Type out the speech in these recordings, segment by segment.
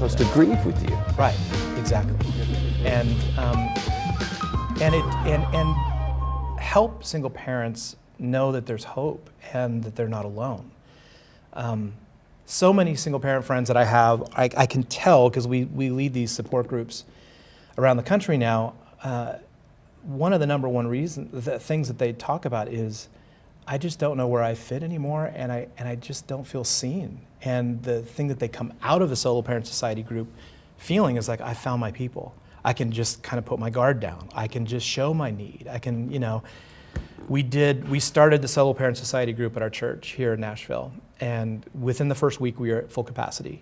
supposed to grieve with you. Right, exactly. And help single parents know that there's hope and that they're not alone. So many single parent friends that I have, I can tell, because we lead these support groups around the country now, one of the number one things that they talk about is, I just don't know where I fit anymore, and I just don't feel seen. And the thing that they come out of the Solo Parent Society group feeling is like, I found my people. I can just kind of put my guard down. I can just show my need. I can, we started the Solo Parent Society group at our church here in Nashville, and within the first week we were at full capacity.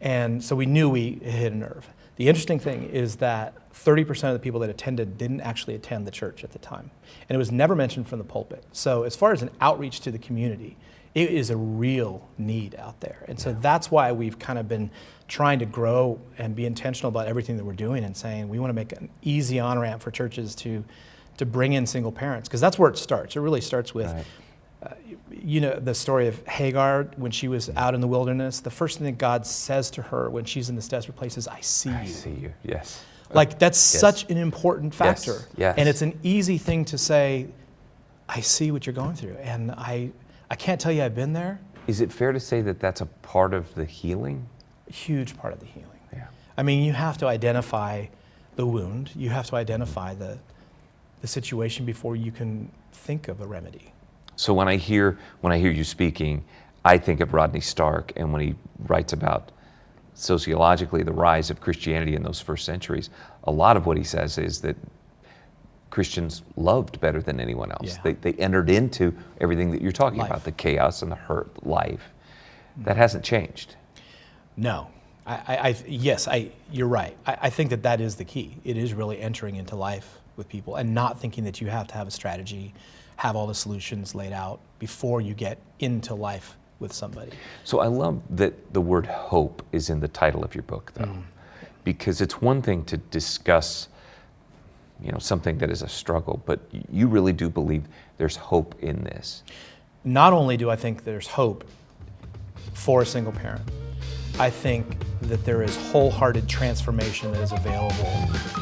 And so we knew we hit a nerve. The interesting thing is that 30% of the people that attended didn't actually attend the church at the time. And it was never mentioned from the pulpit. So as far as an outreach to the community, it is a real need out there. And so that's why we've kind of been trying to grow and be intentional about everything that we're doing, and saying we want to make an easy on-ramp for churches to bring in single parents, because that's where it starts. It really starts with, the story of Hagar when she was out in the wilderness. The first thing that God says to her when she's in this desperate place is, I see you. I see you, yes. Like, that's such an important factor. Yes. And it's an easy thing to say, I see what you're going through. And I can't tell you I've been there. Is it fair to say that that's a part of the healing? A huge part of the healing. Yeah. I mean, you have to identify the wound. You have to identify the situation before you can think of a remedy. So when I hear you speaking, I think of Rodney Stark, and when he writes about sociologically the rise of Christianity in those first centuries, a lot of what he says is that Christians loved better than anyone else. Yeah. They entered into everything that you're talking Life. about, the chaos and the hurt, life. That hasn't changed. No. Yes, you're right. I think that is the key. It is really entering into life with people and not thinking that you have to have a strategy, have all the solutions laid out before you get into life with somebody. So I love that the word hope is in the title of your book, though, because it's one thing to discuss, something that is a struggle, but you really do believe there's hope in this. Not only do I think there's hope for a single parent, I think that there is wholehearted transformation that is available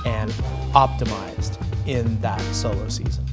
and optimized in that solo season.